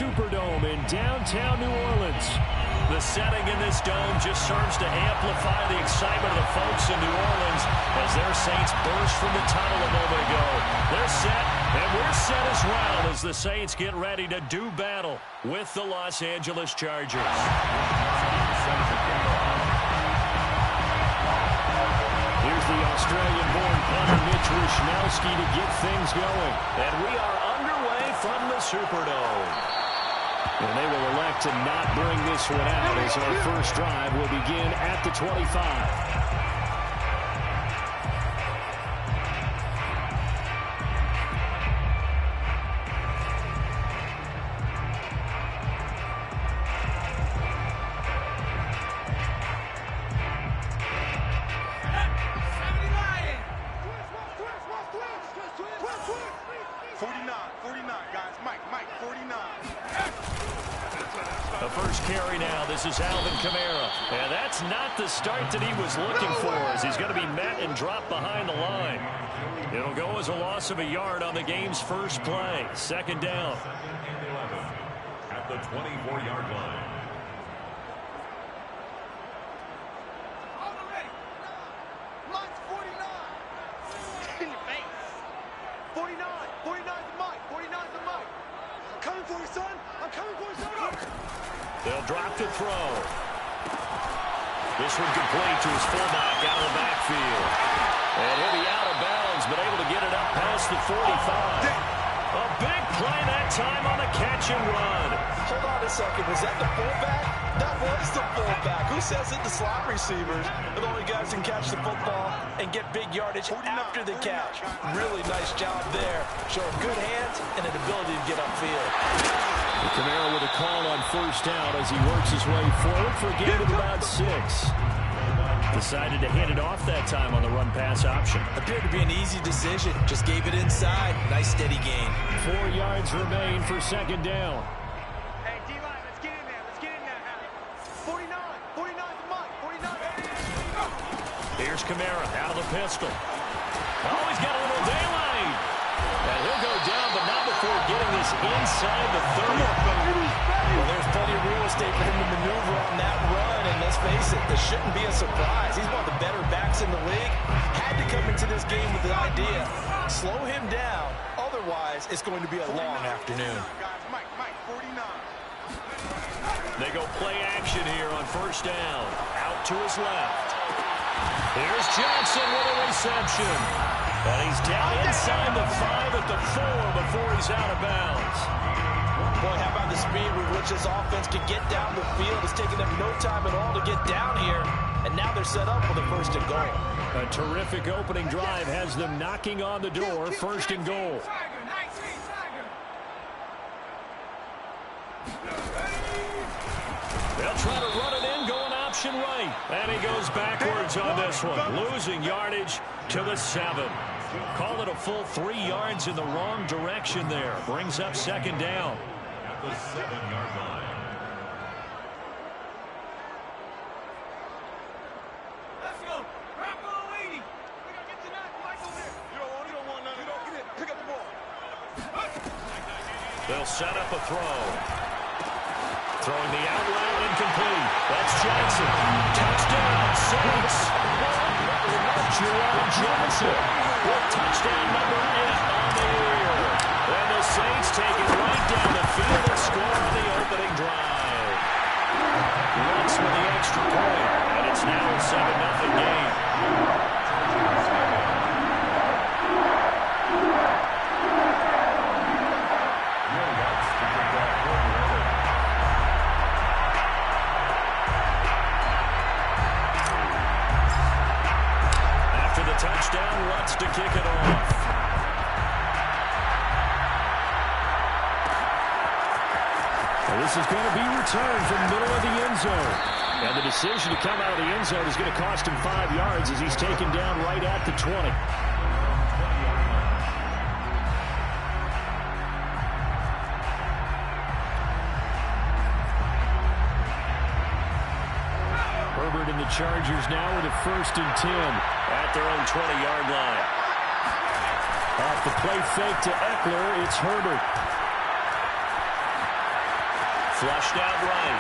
Superdome in downtown New Orleans. The setting in this dome just serves to amplify the excitement of the folks in New Orleans as their Saints burst from the tunnel a moment ago. They're set, and we're set as well as the Saints get ready to do battle with the Los Angeles Chargers. Here's the Australian-born punter Mitch Wishnowsky to get things going. And we are underway from the Superdome. And they will elect to not bring this one out as our first drive will begin at the 25. This is Alvin Kamara, and that's not the start that he was looking for as he's going to be met and dropped behind the line. It'll go as a loss of a yard on the game's first play. Second down. At the 24-yard line. They'll drop to throw. This one complete to his fullback out of the backfield. And he'll be out of bounds, but able to get it up past the 45. A big play that time on the catch and run. Hold on a second. Was that the fullback? That was the fullback. Who says it? The slot receivers are the only guys who can catch the football and get big yardage after the catch. Really nice job there. Showing good hands and an ability to get upfield. Kamara with a call on first down as he works his way forward for a gain of about 6. Decided to hand it off that time on the run-pass option. Appeared to be an easy decision. Just gave it inside. Nice steady gain. 4 yards remain for second down. Hey, D-line, let's get in there. Let's get in there, Harry. 49. 49's the mark. 49. Here's Kamara out of the pistol. Oh, he's got a little daylight. And he'll go down, but not before getting this inside the 30. Well, there's plenty of real estate for him to maneuver on that run, and let's face it, this shouldn't be a surprise. He's one of the better backs in the league. Had to come into this game with the idea, slow him down, otherwise it's going to be a long afternoon. They go play action here on first down. Out to his left. Here's Johnson with a reception. And he's down inside the 5 at the 4 before he's out of bounds. Boy, how about the speed with which this offense can get down the field? It's taken them no time at all to get down here. And now they're set up for the first and goal. A terrific opening drive has them knocking on the door. First and goal. They'll try to run it in, going option right. And he goes backwards on this one, losing yardage to the 7. Call it a full 3 yards in the wrong direction there. Brings up second down. At the 7-yard line. Let's go. Wrap on 80. We gotta get to that. Michael there. You don't want none. You don't get it. Pick up the ball. They'll set up a throw. Throwing the out route incomplete. That's Johnson. Touchdown, Saints. Jerome Johnson with touchdown number 8 on the year. And the Saints take it right down the field and score on the opening drive. Lutz with the extra point, and it's now a 7-0 game. Touchdown, Lutz to kick it off. Well, this is going to be returned from the middle of the end zone. And the decision to come out of the end zone is going to cost him 5 yards as he's taken down right at the 20. Herbert and the Chargers now with a 1st and 10 at their own 20-yard line. Off the play fake to Eckler, it's Herbert. Flushed out right.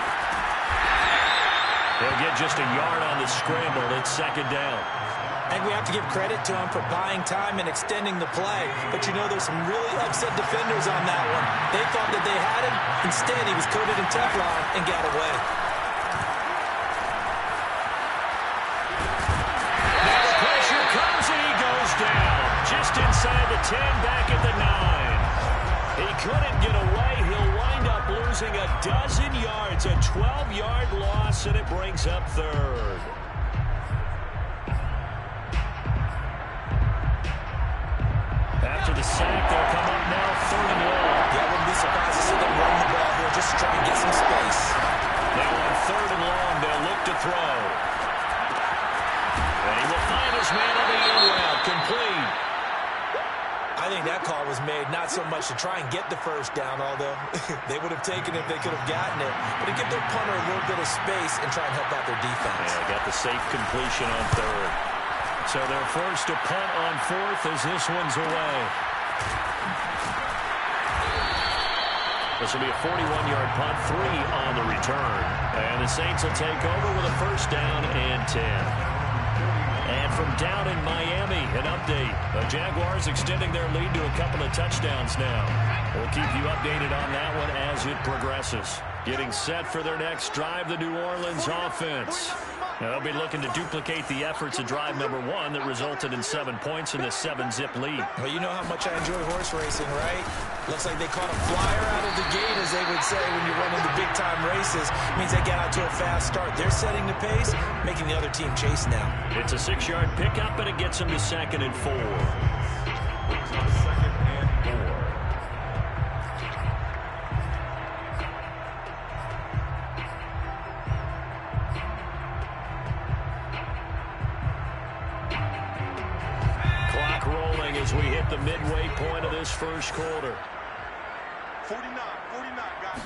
They'll get just a yard on the scramble. It's second down. I think we have to give credit to him for buying time and extending the play. But you know, there's some really upset defenders on that one. They thought that they had him. Instead, he was coated in Teflon and got away. Now the pressure comes and he goes down. Just inside the 10, back at the 9. He couldn't get away. He'll wind up losing a dozen yards. A 12-yard loss, and it brings up third. After the sack, they'll come up now, third and long. Yeah, I wouldn't be surprised to see them run the ball here just to try and get some space. Now on third and long, they'll look to throw. And he will find his man on the end route, complete. I think that call was made not so much to try and get the first down, although they would have taken it if they could have gotten it, but to give their punter a little bit of space and try and help out their defense. Yeah, got the safe completion on third. So they're forced to punt on fourth as this one's away. This will be a 41-yard punt, 3 on the return. And the Saints will take over with a first down and 10. And from down in Miami, an update. The Jaguars extending their lead to a couple of touchdowns now. We'll keep you updated on that one as it progresses. Getting set for their next drive, the New Orleans offense. Now, they'll be looking to duplicate the efforts of drive number 1 that resulted in 7 points in the 7-zip lead. Well, you know how much I enjoy horse racing, right? Looks like they caught a flyer out of the gate, as they would say when you're running the big-time races. It means they get out to a fast start. They're setting the pace, making the other team chase now. It's a 6-yard pickup, and it gets them to 2nd and 4. As we hit the midway point of this first quarter. 49, guys.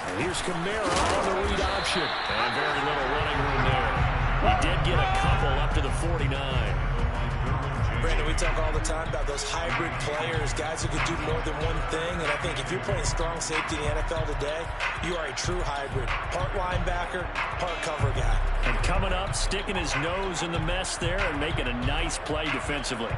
And here's Kamara on the read option. And very little running room there. He did get a couple up to the 49. Brandon, we talk all the time about those hybrid players, guys who can do more than one thing. And I think if you're playing strong safety in the NFL today, you are a true hybrid. Part linebacker, part cover guy. And coming up, sticking his nose in the mess there and making a nice play defensively.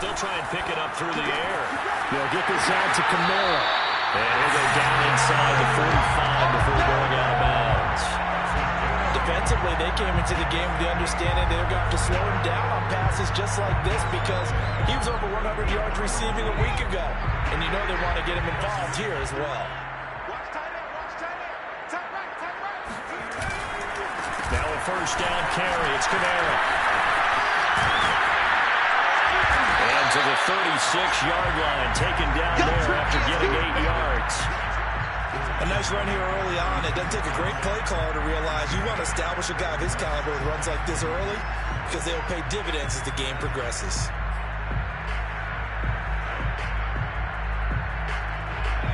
They'll try and pick it up through the air. They'll get this out to Kamara. And he'll go down inside the 45 before going out of bounds. Defensively, they came into the game with the understanding they're going to have to slow him down on passes just like this because he was over 100 yards receiving a week ago. And you know they want to get him involved here as well. Watch tight end, tight right. Now a first down carry. It's Kamara. To the 36-yard line, taken down there after getting 8 yards. A nice run here early on. It doesn't take a great play caller to realize you want to establish a guy of his caliber with runs like this early because they will pay dividends as the game progresses.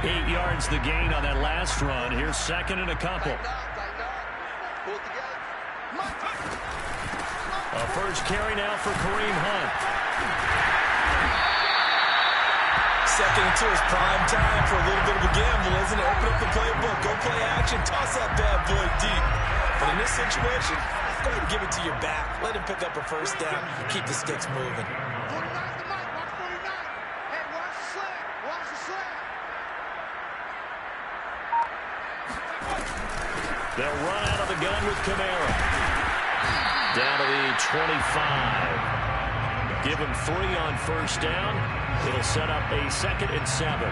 8 yards the gain on that last run. Here's second and a couple. A first carry now for Kareem Hunt. Second into his prime time for a little bit of a gamble, isn't it? Open up the playbook, go play action, toss that bad boy deep. But in this situation, go ahead and give it to your back. Let him pick up a first down, keep the sticks moving. 49's the mic, watch 49. Hey, watch the slam, watch the slam. They'll run out of the gun with Kamara. Down to the 25. Give him 3 on first down. It'll set up a 2nd and 7.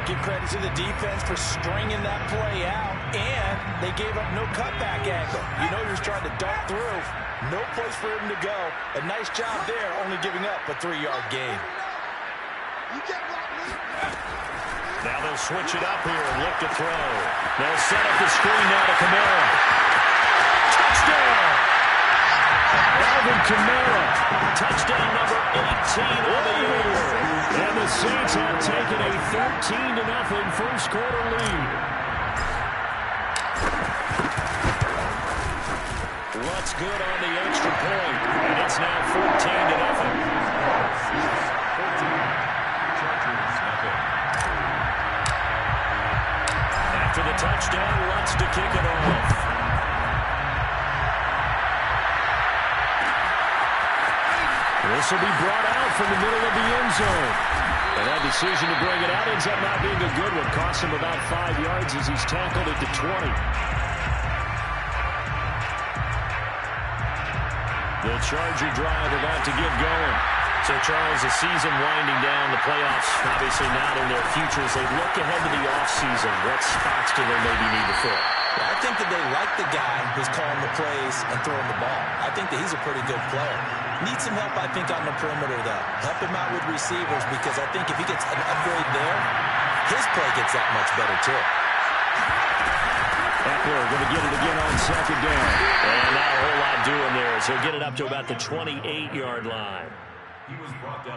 Give credit to the defense for stringing that play out, and they gave up no cutback angle. You know you're trying to dart through. No place for him to go. A nice job there, only giving up a 3-yard gain. Now they'll switch it up here and look to throw. They'll set up the screen now to Kamara. Touchdown! Alvin Kamara. Touchdown number 18 on the year. And the Saints have taken a 13-0 first quarter lead. What's good on the extra point, and it's now 14-0. After the touchdown, Lutz to kick it off. This will be brought out from the middle of the end zone. And that decision to bring it out ends up not being a good one. Costs him about 5 yards as he's tackled at the 20. The Charger drive about to get going. So, Charles, the season winding down, the playoffs obviously not in their futures. They look ahead to the offseason. What spots do they maybe need to fill? Well, I think that they like the guy who's calling the plays and throwing the ball. I think that he's a pretty good player. Needs some help, I think, on the perimeter, though. Help him out with receivers, because I think if he gets an upgrade there, his play gets that much better, too. Eckler going to get it again on second down. And not a whole lot doing there as he'll get it up to about the 28-yard line.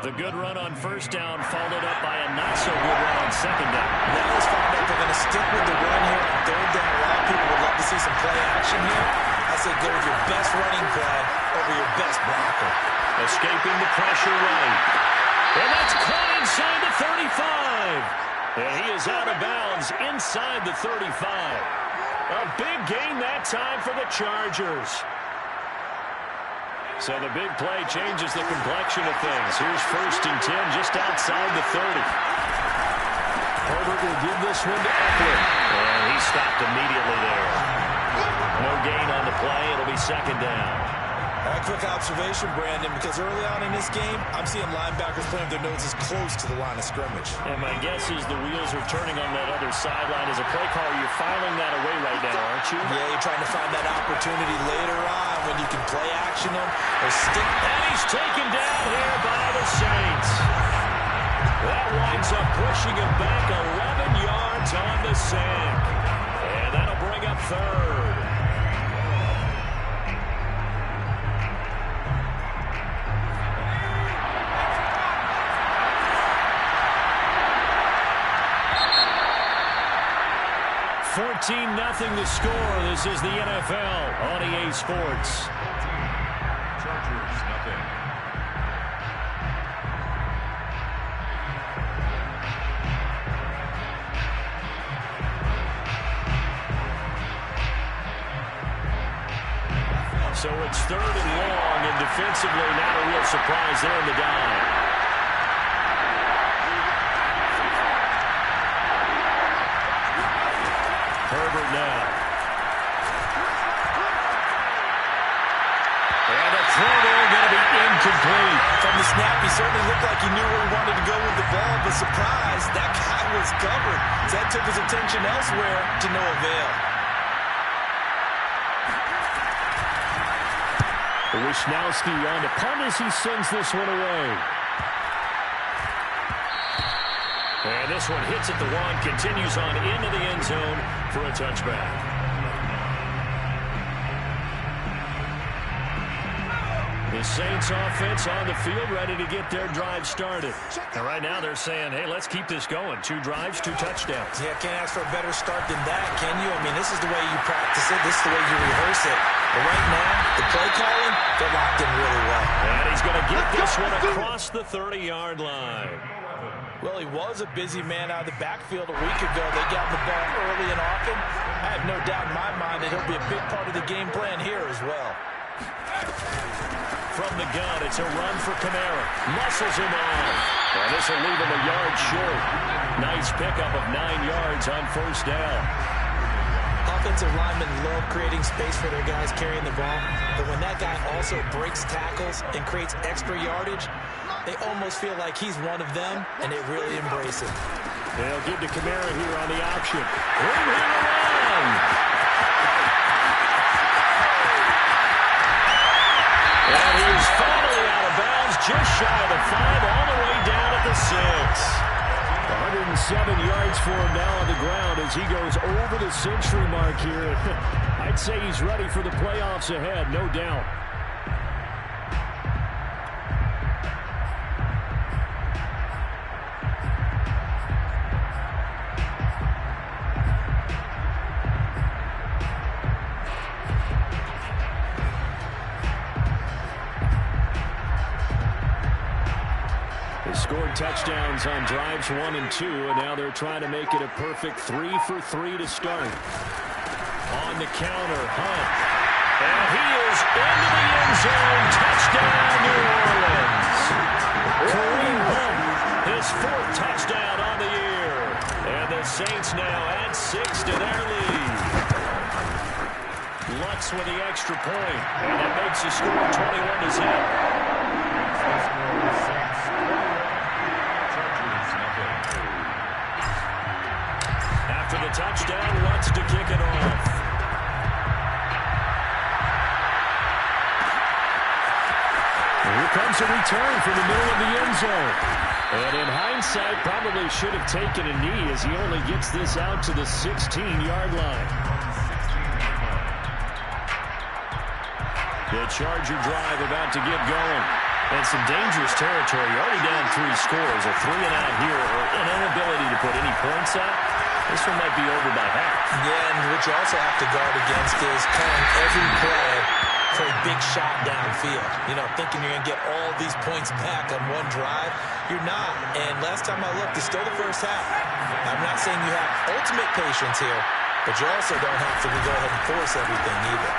The good run on first down followed up by a not-so-good run on second down. Now let's find out if they're going to stick with the run here on third down. A lot of people would love to see some play action here. I say go with your best running play over your best blocker. Escaping the pressure right. And that's caught inside the 35. And he is out of bounds inside the 35. A big gain that time for the Chargers. So the big play changes the complexion of things. Here's 1st and 10 just outside the 30. Herbert will give this one to Eckler. And he stopped immediately there. No gain on the play. It'll be second down. A quick observation, Brandon, because early on in this game, I'm seeing linebackers playing their noses close to the line of scrimmage. And my guess is the wheels are turning on that other sideline. As a play caller, you're filing that away right now, aren't you? Yeah, you're trying to find that opportunity later on when you can play action him or stick. And he's taken down here by the Saints. That winds up pushing him back 11 yards on the sack. And that'll bring up third. Nothing to score. This is the NFL on EA Sports. Chargers, nothing. So it's 3rd and long, and defensively not a real surprise there in the dive. Herbert now. And the throw there going to be incomplete. From the snap, he certainly looked like he knew where he wanted to go with the ball, but surprise, that guy was covered. So that took his attention elsewhere to no avail. Wisnowski on to punt as he sends this one away. And this one hits at the 1, continues on into the end zone for a touchback. The Saints offense on the field ready to get their drive started. And right now they're saying, hey, let's keep this going. 2 drives, 2 touchdowns. Yeah, can't ask for a better start than that, can you? I mean, this is the way you practice it. This is the way you rehearse it. But right now, the play calling, they're locked in really well. And he's going to get this one across the 30-yard line. Well, he was a busy man out of the backfield a week ago. They got the ball early and often. I have no doubt in my mind that he'll be a big part of the game plan here as well. From the gun, it's a run for Kamara. Muscles him on. And this will leave him a yard short. Nice pickup of 9 yards on first down. Offensive linemen love creating space for their guys carrying the ball. But when that guy also breaks tackles and creates extra yardage, they almost feel like he's one of them, and they really embrace it. They'll give to Kamara here on the option. Room here to run. And he is finally out of bounds, just shy of the 5, all the way down at the 6. 107 yards for him now on the ground as he goes over the century mark here. I'd say he's ready for the playoffs ahead, no doubt. They scored touchdowns on drives 1 and 2, and now they're trying to make it a perfect 3 for 3 to start. On the counter, Hunt. And he is into the end zone. Touchdown, New Orleans. Kareem Hunt, his 4th touchdown on the year. And the Saints now add 6 to their lead. Lutz with the extra point, and it makes the score 21-0. After the touchdown, Lutz to kick it off. Here comes a return from the middle of the end zone. And in hindsight, probably should have taken a knee as he only gets this out to the 16-yard line. The Charger drive about to get going. And some dangerous territory. You're already down 3 scores. A 3-and-out here, or an inability to put any points up. This one might be over by half. Yeah, and what you also have to guard against is calling every play for a big shot downfield. You know, thinking you're going to get all these points back on one drive. You're not. And last time I looked, it's still the first half. I'm not saying you have ultimate patience here, but you also don't have to go ahead and force everything either.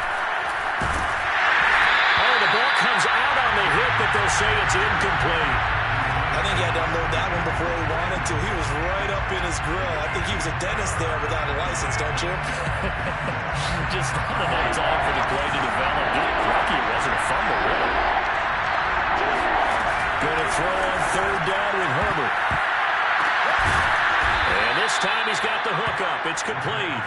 Oh, the ball comes out on the hit, but they'll say it's incomplete. I think he had to unload that one before he wanted to. He was right up in his grill. I think he was a dentist there without a license, don't you? Just not enough time for the play to develop. Getting lucky it wasn't a fumble, really. Going to throw on 3rd down with Herbert. And this time he's got the hook up. It's complete.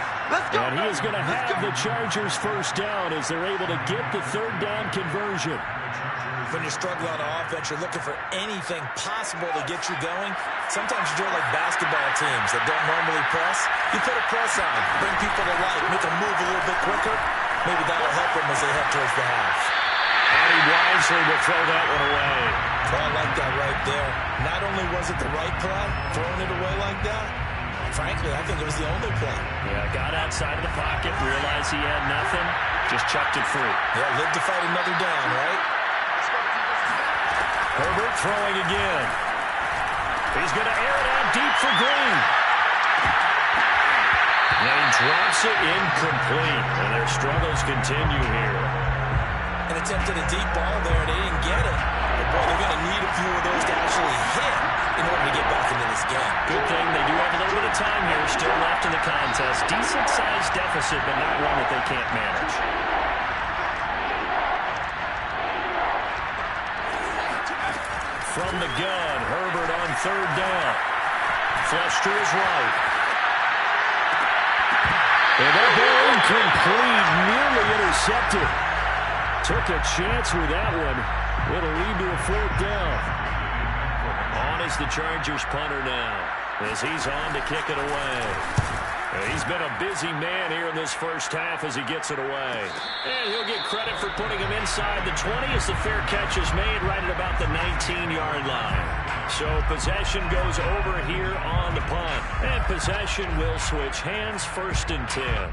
And he is going to have the Chargers' 1st down as they're able to get the 3rd down conversion. When you're struggling on offense, you're looking for anything possible to get you going. Sometimes you do it like basketball teams that don't normally press. You put a press on, bring people to life, make them move a little bit quicker. Maybe that'll help them as they head towards the half. Addy wisely will throw that one away. Oh, I like that right there. Not only was it the right play, throwing it away like that, frankly, I think it was the only play. Yeah, got outside of the pocket, realized he had nothing, just chucked it free. Yeah, live to fight another down, right? Herbert throwing again. He's going to air it out deep for Green. And he drops it incomplete. And their struggles continue here. And attempted a deep ball there, and they didn't get it. But, boy, they're going to need a few of those to actually hit in order to get back into this game. Good thing they do have a little bit of time here still left in the contest. Decent-sized deficit, but not one that they can't manage. From the gun, Herbert on 3rd down. Flush to his right. And that ball incomplete, nearly intercepted. Took a chance with that one. It'll lead to a 4th down. On is the Chargers punter now, as he's on to kick it away. He's been a busy man here in this 1st half as he gets it away. And he'll get credit for putting him inside the 20 as the fair catch is made right at about the 19-yard line. So possession goes over here on the punt. And possession will switch hands, 1st and 10.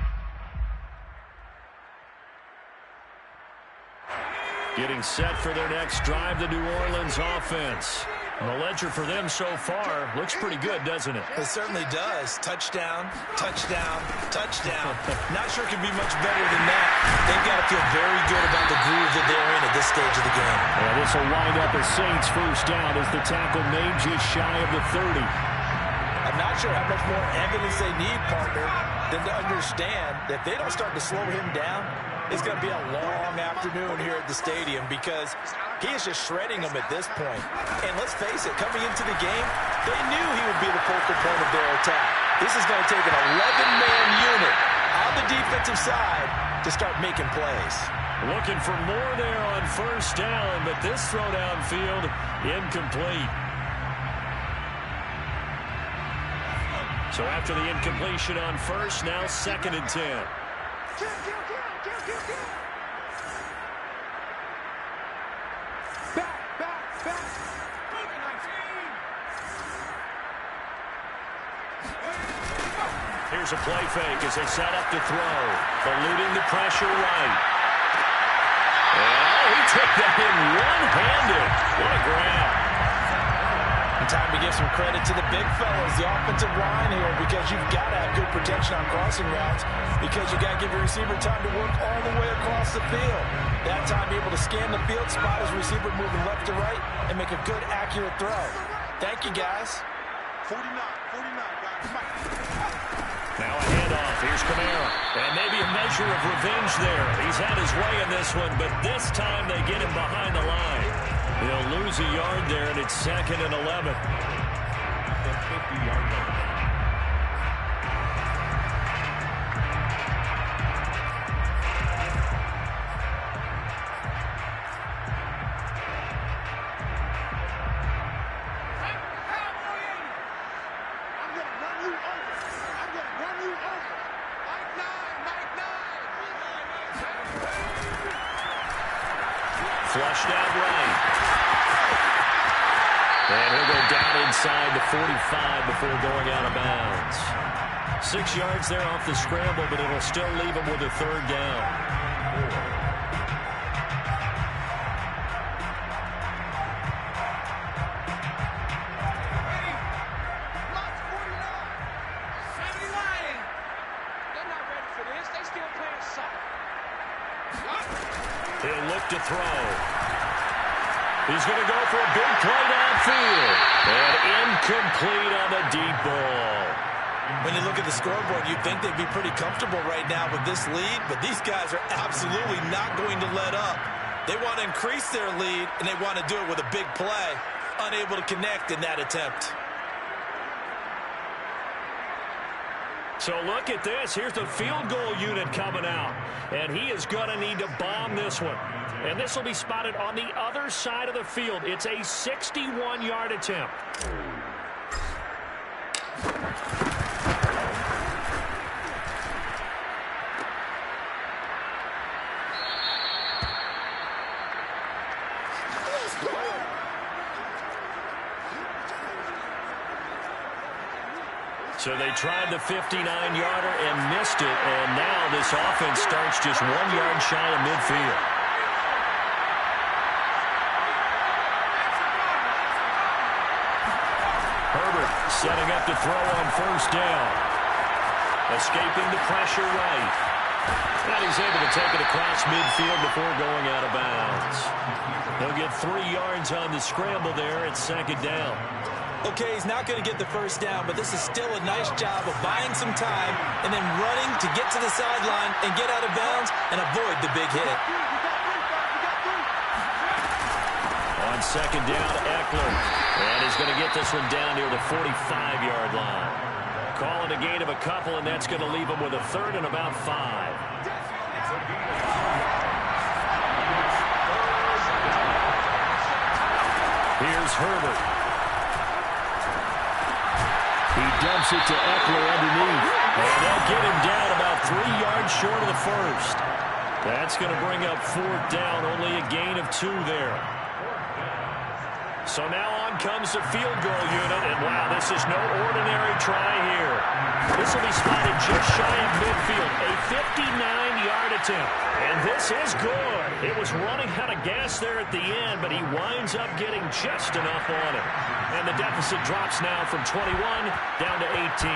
Getting set for their next drive, the New Orleans offense. The ledger for them so far looks pretty good, doesn't it? It certainly does. Touchdown, touchdown, touchdown. Not sure it can be much better than that. They've got to feel very good about the groove that they're in at this stage of the game. Yeah, this will wind up a Saints 1st down as the tackle made just shy of the 30. I'm not sure how much more evidence they need, partner, than to understand that if they don't start to slow him down, it's going to be a long afternoon here at the stadium because he is just shredding them at this point. And let's face it, coming into the game, they knew he would be the focal point of their attack. This is going to take an 11-man unit on the defensive side to start making plays. Looking for more there on 1st down, but this throw downfield incomplete. So after the incompletion on 1st, now 2nd and 10. Here's a play fake as they set up to throw. Eluding the pressure right. Oh, he took that in one-handed. What a grab. time to give some credit to the big fellas, the offensive line here, because you've got to have good protection on crossing routes, because you got to give your receiver time to work all the way across the field. That time, be able to scan the field, spot his receiver moving left to right, and make a good, accurate throw. Thank you, guys. 49, guys. Come on. Now a handoff. Here's Kamara. And maybe a measure of revenge there. He's had his way in this one, but this time they get him behind the line. He'll lose a yard there, and it's 2nd and 11. The 50-yard line. Flushed out right. And he'll go down inside the 45 before going out of bounds. 6 yards there off the scramble, but it'll still leave him with a 3rd down. He'll look to throw. He's going to go for a big play downfield. And incomplete on the deep ball. When you look at the scoreboard, you'd think they'd be pretty comfortable right now with this lead, but these guys are absolutely not going to let up. They want to increase their lead, and they want to do it with a big play. Unable to connect in that attempt. So look at this. Here's the field goal unit coming out. And he is going to need to bomb this one. And this will be spotted on the other side of the field. It's a 61-yard attempt. So they tried the 59-yarder and missed it, and now this offense starts just 1 yard shy of midfield. Herbert setting up to throw on 1st down. Escaping the pressure right. And he's able to take it across midfield before going out of bounds. He'll get 3 yards on the scramble there at 2nd down. Okay, he's not going to get the 1st down, but this is still a nice job of buying some time and then running to get to the sideline and get out of bounds and avoid the big hit. On 2nd down, Eckler. And he's going to get this one down near the 45-yard line. Calling a gain of a couple, and that's going to leave him with a 3rd and about 5. Here's Herbert. He dumps it to Eckler underneath. And they'll get him down about 3 yards short of the 1st. That's going to bring up 4th down. Only a gain of 2 there. So now on comes the field goal unit. And wow, this is no ordinary try here. This will be spotted just shy of midfield. A 59-yard attempt. And this is good. It was running out of gas there at the end, but he winds up getting just enough on it. And the deficit drops now from 21 down to 18.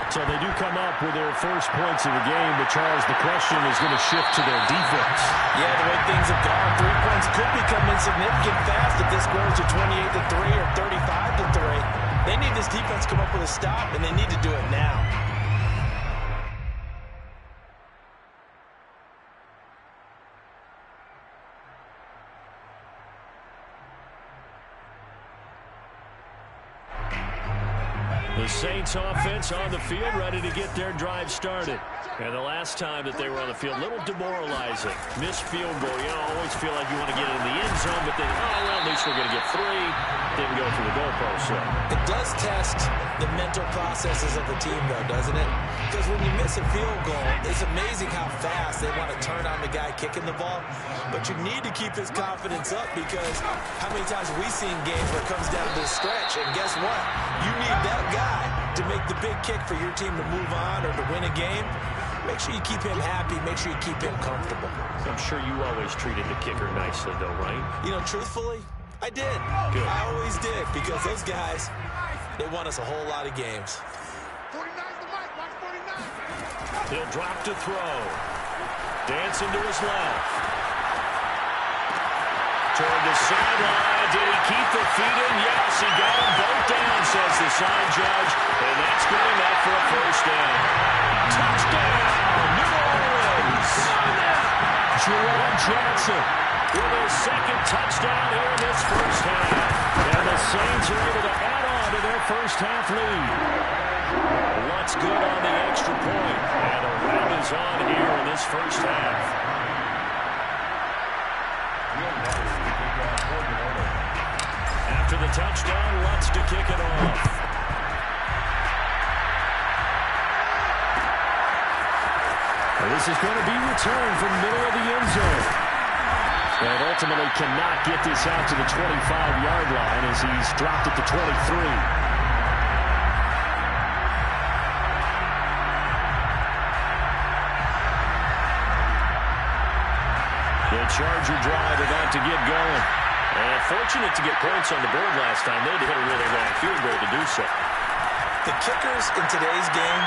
So they do come up with their first points of the game, but Charles, the question is going to shift to their defense. Yeah, the way things have gone, 3 points could become insignificant fast if this grows to 28-3 or 35-3. They need this defense to come up with a stop, and they need to do it now. The Saints offense on the field, ready to get their drive started. And the last time that they were on the field, a little demoralizing. Missed field goal. You know, always feel like you want to get in the end zone, but then, oh, well, at least we're going to get 3. Didn't go through the goalpost. So it does test the mental processes of the team, though, doesn't it? Because when you miss a field goal, it's amazing how fast they want to turn on the guy kicking the ball. But you need to keep his confidence up, because how many times have we seen games where it comes down to the stretch, and guess what? You need that guy to make the big kick for your team to move on or to win a game. Make sure you keep him happy. Make sure you keep him comfortable. I'm sure you always treated the kicker nicely, though, right? You know, truthfully, I did. Good. I always did, because those guys, they won us a whole lot of games. 49's the mic. Watch 49. He'll drop to throw. Dancing to his left. Toward the sideline. Did he keep the feet in? Yes, he got them both down, says the sign judge. And that's good enough for a first down. Touchdown, New Orleans. Jerome Johnson with his second touchdown here in this first half. And the Saints are able to add on to their first half lead. What's good on the extra point? And a wrap is on here in this first half. After the touchdown, Lutz to kick it off. And this is going to be returned from the middle of the end zone. And ultimately cannot get this out to the 25-yard line as he's dropped at the 23. The Charger drive about to get going. And fortunate to get points on the board last time. They had to hit a really long field goal to do so. The kickers in today's game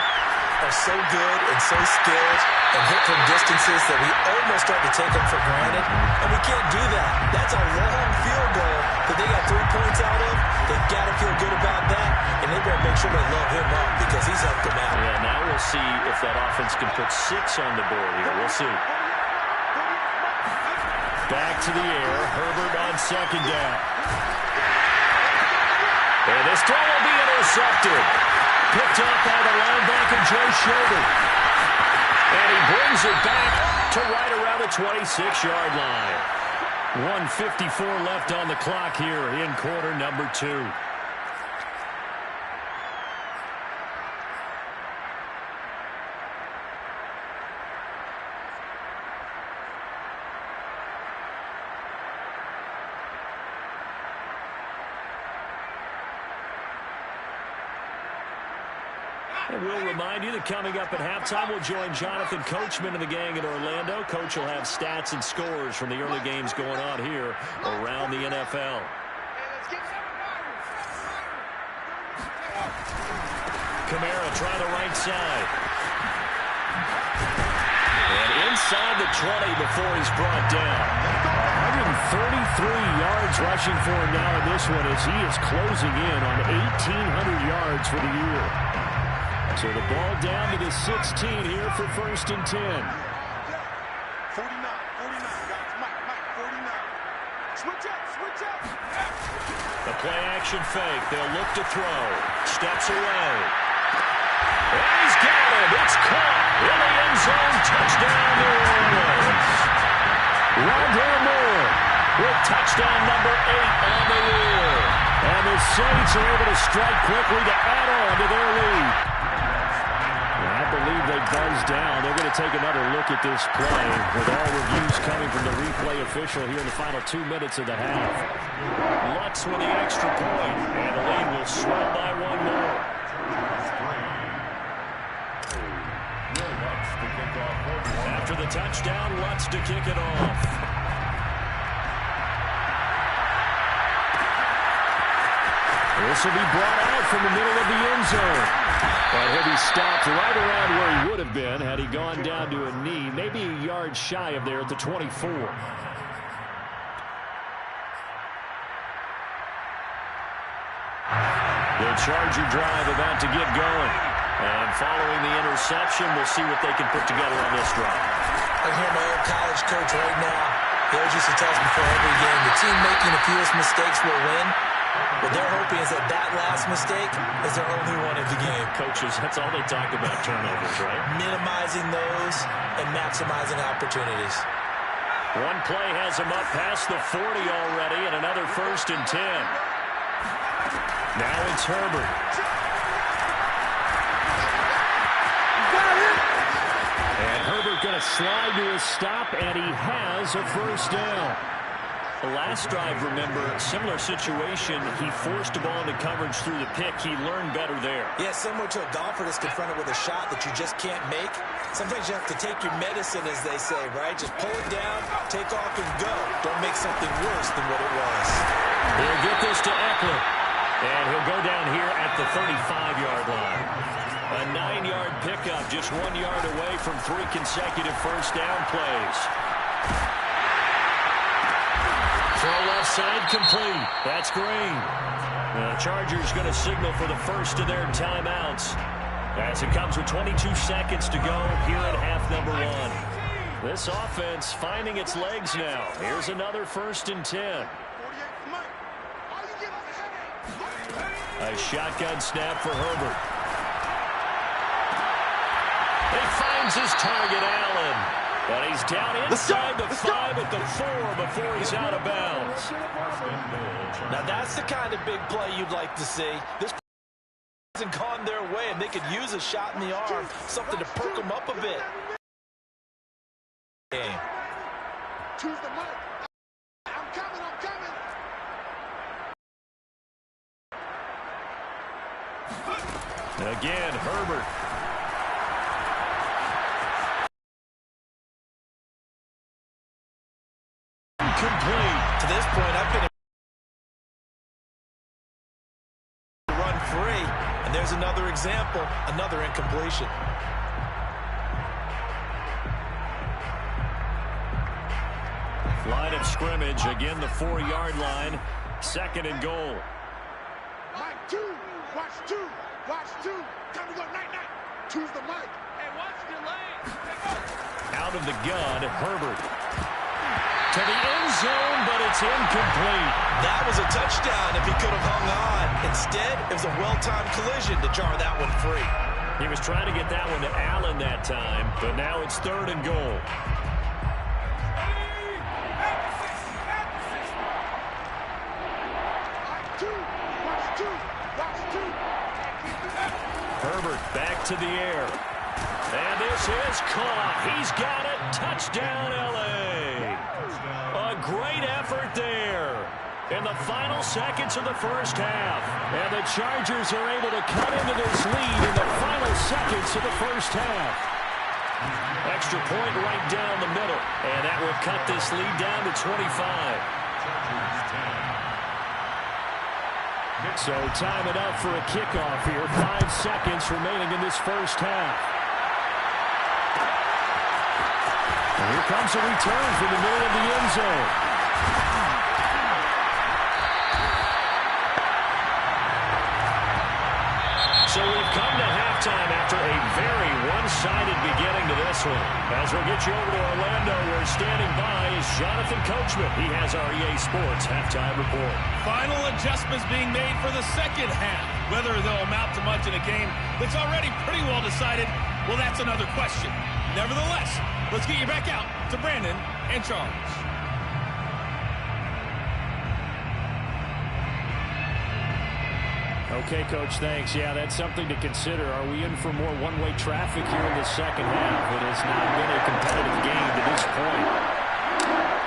are so good and so skilled and hit from distances that we almost start to take them for granted. And we can't do that. That's a long field goal that they got 3 points out of. They've got to feel good about that. And they better make sure they love him up because he's helped them out. Yeah, now we'll see if that offense can put 6 on the board here. We'll see. Back to the air. Herbert on second down. And this throw will be intercepted. Picked up by the linebacker, Joe Schobert. And he brings it back to right around the 26-yard line. 1:54 left on the clock here in quarter number 2. And we'll remind you that coming up at halftime, we'll join Jonathan Coachman and the gang in Orlando. Coach will have stats and scores from the early games going on here around the NFL. Kamara trying the right side. And inside the 20 before he's brought down. 133 yards rushing for him now in this one as he is closing in on 1,800 yards for the year. So the ball down to the 16 here for 1st and 10. 49, 49, guys. Mike, 49. Switch up. The play action fake. They'll look to throw. Steps away. And he's got it. It's caught in the end zone. Touchdown, New Orleans. Rondale Moore with touchdown number 8 on the year. And the Saints are able to strike quickly to add on to their lead. I believe they buzzed down. They're going to take another look at this play with all reviews coming from the replay official here in the final 2 minutes of the half. Lutz with the extra point, and the lead will swell by 1 more. After the touchdown, Lutz to kick it off. This will be brought out from the middle of the end zone. But he'll be stopped right around where he would have been had he gone down to a knee, maybe a yard shy of there at the 24. The Charger drive about to get going. And following the interception, we'll see what they can put together on this drive. I hear my old college coach right now. He always used to tell us before every game, the team making the fewest mistakes will win. What they're hoping is that last mistake is their only one of the game. Coaches, that's all they talk about, turnovers, right? Minimizing those and maximizing opportunities. One play has him up past the 40 already, and another 1st and 10. Now it's Herbert. And Herbert going to slide to his stop, and he has a 1st down. Last drive, remember, similar situation. He forced the ball into coverage through the pick. He learned better there. Yeah, similar to a golfer that's confronted with a shot that you just can't make. Sometimes you have to take your medicine, as they say, right? Just pull it down, take off, and go. Don't make something worse than what it was. He'll get this to Eckler. And he'll go down here at the 35-yard line. A 9-yard pickup, just 1 yard away from 3 consecutive first down plays. Throw left side complete. That's Green. The Chargers going to signal for the first of their timeouts as it comes with 22 seconds to go here at half number 1. This offense finding its legs now. Here's another 1st and 10. A shotgun snap for Herbert. He finds his target, Allen. But he's down inside the 5 at the 4 before he's out of bounds. Now that's the kind of big play you'd like to see. This hasn't gone their way, and they could use a shot in the arm, something to perk them up a bit. Choose the mic. I'm coming, I'm coming. Again, Herbert. Complete. To this point, I've been run free, and there's another example, another incompletion. Line of scrimmage, again the 4-yard line, 2nd and goal. Mike 2, watch 2, watch 2. Time to go night-night. Choose the mic. Hey, watch the lane. Out of the gun, Herbert. To the end zone, but it's incomplete. That was a touchdown if he could have hung on. Instead, it was a well-timed collision to jar that one free. He was trying to get that one to Allen that time, but now it's 3rd and goal. Herbert back to the air. And this is caught. He's got it. Touchdown, L.A. A great effort there in the final seconds of the first half. And the Chargers are able to cut into this lead in the final seconds of the first half. Extra point right down the middle. And that will cut this lead down to 25. So time it up for a kickoff here. 5 seconds remaining in this first half. And here comes a return from the middle of the end zone. So we've come to halftime after a very one-sided beginning to this one. As we'll get you over to Orlando, where standing by is Jonathan Coachman. He has our EA Sports halftime report. Final adjustments being made for the second half. Whether they'll amount to much in a game that's already pretty well decided, well, that's another question. Nevertheless, let's get you back out to Brandon and Charles. Okay, Coach, thanks. Yeah, that's something to consider. Are we in for more one-way traffic here in the second half? It has not been a competitive game to this point.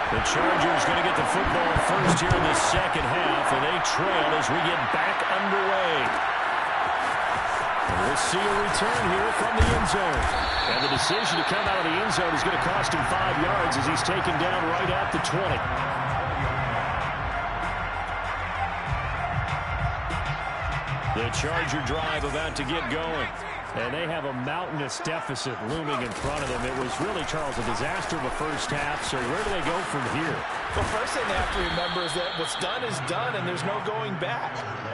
The Chargers going to get the football first here in the second half, and they trail as we get back underway. And we'll see a return here from the end zone. And the decision to come out of the end zone is going to cost him 5 yards as he's taken down right at the 20. The Charger drive about to get going. And they have a mountainous deficit looming in front of them. It was really, Charles, a disaster of the first half. So where do they go from here? Well, first thing they have to remember is that what's done is done, and there's no going back.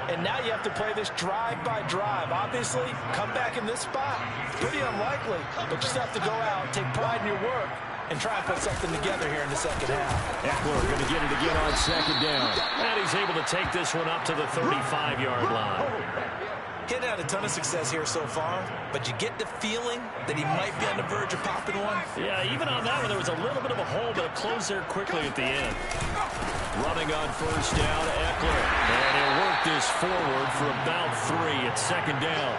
And now you have to play this drive by drive. Obviously, come back in this spot, pretty unlikely. But you still have to go out, take pride in your work, and try and put something together here in the second half. Eckler going to get it again on second down. And he's able to take this one up to the 35-yard line. He's had a ton of success here so far, but you get the feeling that he might be on the verge of popping one. Yeah, even on that one, there was a little bit of a hole, but it closed there quickly at the end. Running on first down, Eckler. And he'll work this forward for about 3 at second down.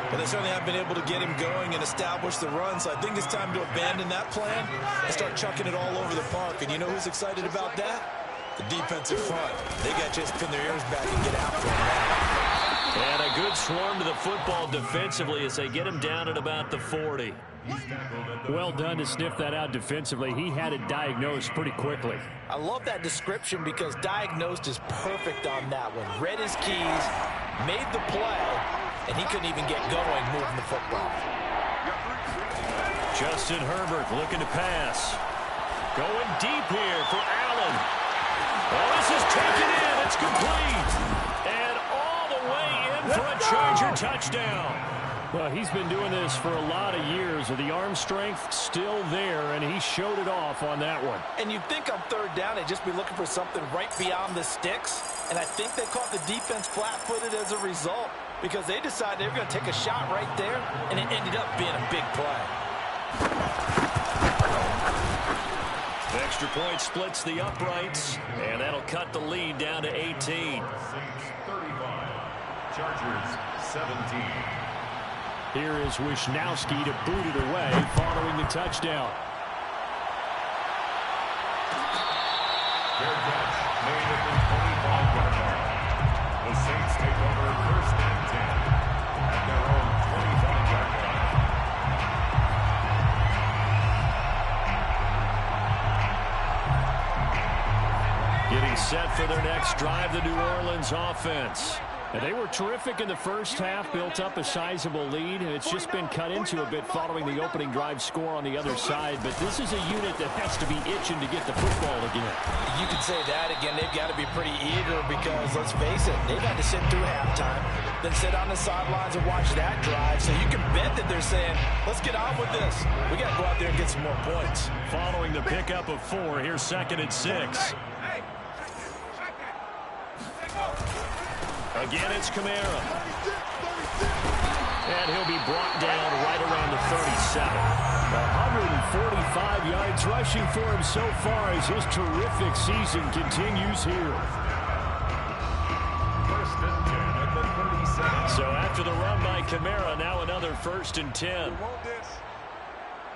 But they certainly have been able to get him going and establish the run, so I think it's time to abandon that plan and start chucking it all over the park. And you know who's excited about that? The defensive front, they got to just pin their ears back and get after him now. And a good swarm to the football defensively as they get him down at about the 40. Well done to sniff that out defensively. He had it diagnosed pretty quickly. I love that description because diagnosed is perfect on that one. Read his keys, made the play, and he couldn't even get going moving the football. Justin Herbert looking to pass. Going deep here for Allen. Oh, this is taken in. It's complete. And all the way in for a Charger touchdown. Well, he's been doing this for a lot of years. The arm strength still there, and he showed it off on that one. And you'd think on third down they'd just be looking for something right beyond the sticks. And I think they caught the defense flat-footed as a result because they decided they were going to take a shot right there, and it ended up being a big play. Extra point splits the uprights, and that'll cut the lead down to 18. 35. Chargers 17. Here is Wisnowski to boot it away following the touchdown. Fair catch made at the 25-yard line. The Saints take over 1st and 10 at their own 25-yard line. Getting set for their next drive, the New Orleans offense. And they were terrific in the first half, built up a sizable lead, and it's just been cut into a bit following the opening drive score on the other side. But this is a unit that has to be itching to get the football again. You could say that again. They've got to be pretty eager because, let's face it, they've had to sit through halftime, then sit on the sidelines and watch that drive. So you can bet that they're saying, let's get on with this. We got to go out there and get some more points. Following the pickup of 4, here's 2nd and 6. Again, it's Kamara. And he'll be brought down right around the 37. 145 yards rushing for him so far as his terrific season continues here. 1st and 10 at the 37. So after the run by Kamara, now another 1st and 10.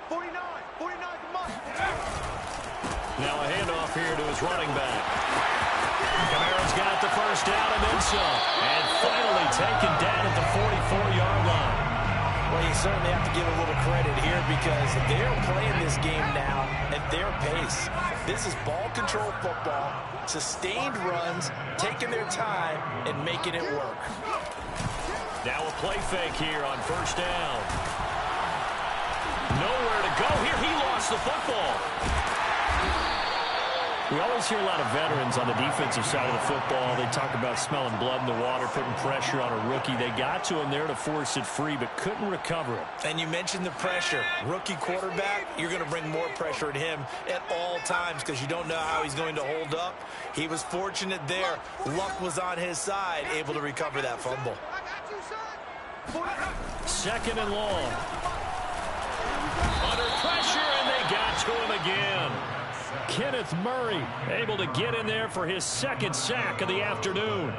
49 months. Now a handoff here to his running back. Kamara's got the first down and then some. And finally taken down at the 44-yard line. Well, you certainly have to give a little credit here because they're playing this game now at their pace. This is ball control football, sustained runs, taking their time, and making it work. Now a play fake here on 1st down. Nowhere to go here. He lost the football. We always hear a lot of veterans on the defensive side of the football. They talk about smelling blood in the water, putting pressure on a rookie. They got to him there to force it free, but couldn't recover it. And you mentioned the pressure. Rookie quarterback, you're going to bring more pressure at him at all times because you don't know how he's going to hold up. He was fortunate there. Luck was on his side, able to recover that fumble. 2nd and long. Under pressure, and they got to him again. Kenneth Murray able to get in there for his 2nd sack of the afternoon.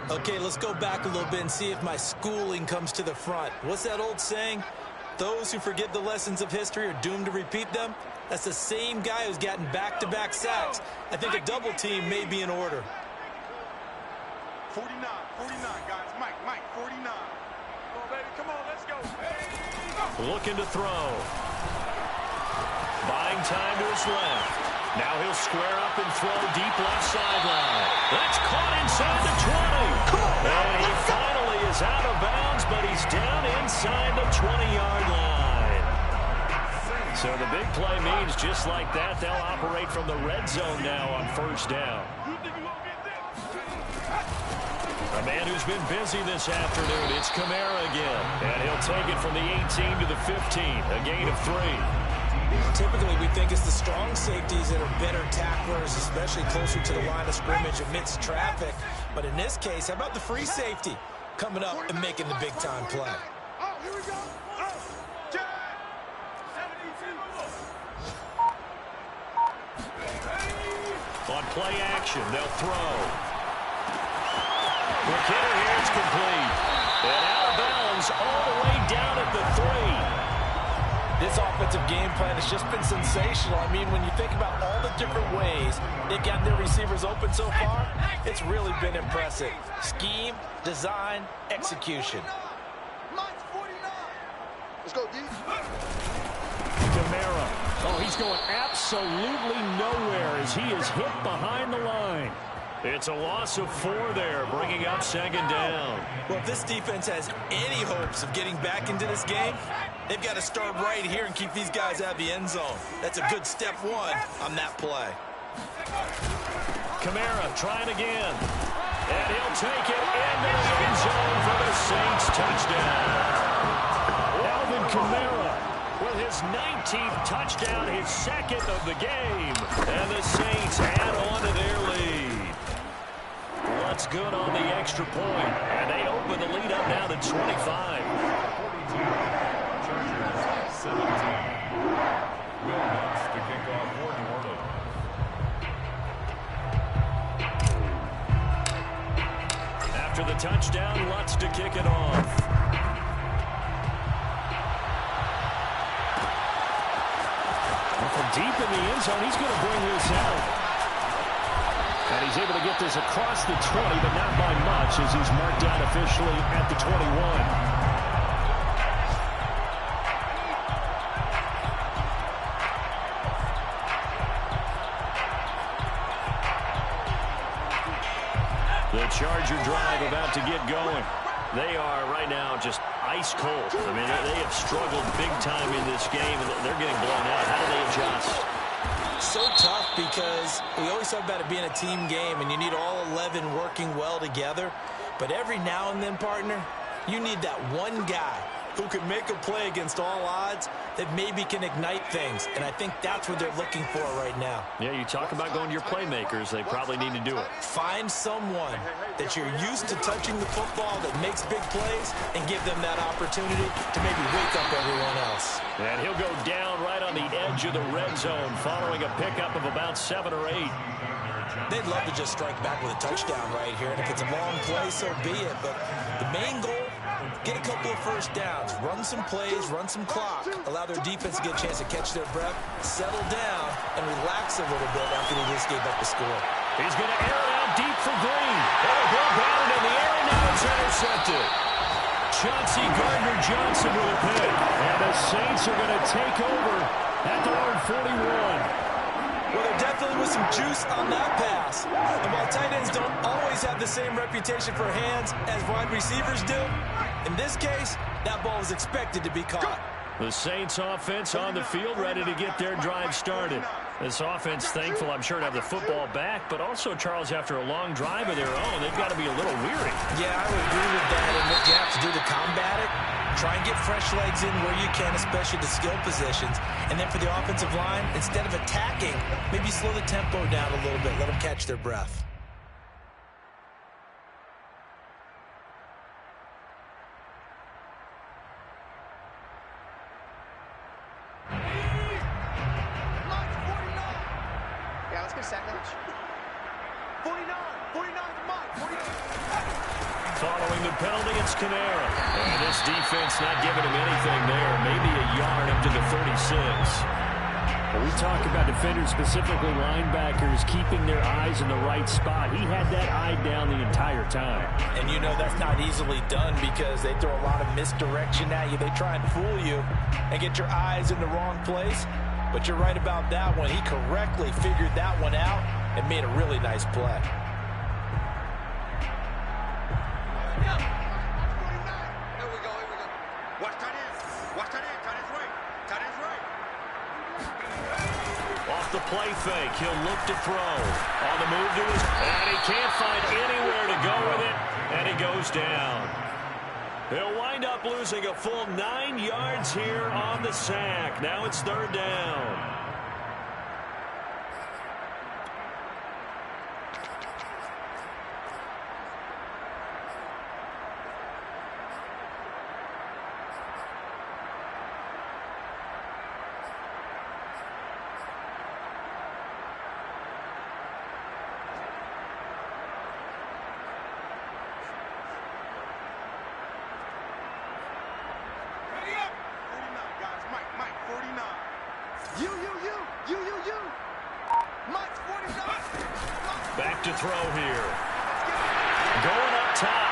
Okay, let's go back a little bit and see if my schooling comes to the front. What's that old saying? Those who forget the lessons of history are doomed to repeat them. That's the same guy who's gotten back-to-back sacks. I think a double team may be in order. 49, guys. Mike, 49. Come on, baby. Come on, let's go. Looking to throw. Buying time to his left. Now he'll square up and throw deep left sideline. That's caught inside the 20. And he finally is out of bounds, but he's down inside the 20-yard line. So the big play means just like that, they'll operate from the red zone now on 1st down. A man who's been busy this afternoon, it's Kamara again. And he'll take it from the 18 to the 15, a gain of 3. Typically, we think it's the strong safeties that are better tacklers, especially closer to the line of scrimmage amidst traffic. But in this case, how about the free safety coming up and making the big-time play? Oh, here we go. On play action, they'll throw. McKinnon here, it's complete. And out of bounds all the way down at the 3. This This offensive game plan has just been sensational. I mean, when you think about all the different ways they've gotten their receivers open so far, it's really been impressive. Scheme, design, execution. Let's go, D. Kamara. Oh, he's going absolutely nowhere as he is hit behind the line. It's a loss of 4 there, bringing up 2nd down. Well, if this defense has any hopes of getting back into this game, they've got to start right here and keep these guys out of the end zone. That's a good step 1 on that play. Kamara trying again. And he'll take it into the end zone for the Saints touchdown. Alvin Kamara with his 19th touchdown, his 2nd of the game. And the Saints add on to their lead. What's good on the extra point, and they open the lead up now to 25. 42, Chargers 17. Will Lutz to kick off for New Orleans. After the touchdown, Lutz to kick it off. And from deep in the end zone, he's going to bring this out. And he's able to get this across the 20, but not by much as he's marked down officially at the 21. The Charger drive about to get going. They are right now just ice cold. I mean, they have struggled big time in this game, and they're getting blown out. How do they adjust? So tough because we always talk about it being a team game, and you need all 11 working well together. But every now and then, partner, you need that one guy who can make a play against all odds that maybe can ignite things. And I think that's what they're looking for right now. Yeah, you talk about going to your playmakers. They probably need to do it. Find someone that you're used to touching the football that makes big plays and give them that opportunity to maybe wake up everyone else. And he'll go down right on the edge of the red zone following a pickup of about 7 or 8. They'd love to just strike back with a touchdown right here. And if it's a long play, so be it. But the main goal, get a couple of first downs, run some plays, run some clock, allow their defense to get a chance to catch their breath, settle down, and relax a little bit after they just gave up the score. He's going to air it out deep for Green. Oh, Bill batted in the air, and now it's intercepted. Chauncey Gardner-Johnson with a pick. And the Saints are going to take over at their own 41. Well, there definitely was some juice on that pass. And while tight ends don't always have the same reputation for hands as wide receivers do, in this case, that ball was expected to be caught. The Saints offense on the field ready to get their drive started. This offense thankful, I'm sure, to have the football back, but also, Charles, after a long drive of their own, they've got to be a little weary. Yeah, I would agree with that. And what you have to do to combat it, try and get fresh legs in where you can, especially the skill positions. And then for the offensive line, instead of attacking, maybe slow the tempo down a little bit. Let them catch their breath. Yeah, let's get a sack lunch. 49 for Mike. 49. Following the penalty, it's Kamara. And this defense not giving him anything there. Maybe a yard up to the 36. We talk about defenders, specifically linebackers, keeping their eyes in the right spot. He had that eye down the entire time. And you know that's not easily done because they throw a lot of misdirection at you. They try and fool you and get your eyes in the wrong place. But you're right about that one. He correctly figured that one out and made a really nice play. Here we go. Watch tight ends. Watch tight ends. Tight ends right. Tight ends right. Off the play fake, he'll look to throw. On the move to his, and he can't find anywhere to go with it, and he goes down. He'll wind up losing a full 9 yards here on the sack. Now it's 3rd down. Ready up. 49, guys. Mike, 49. throw here. Going up top.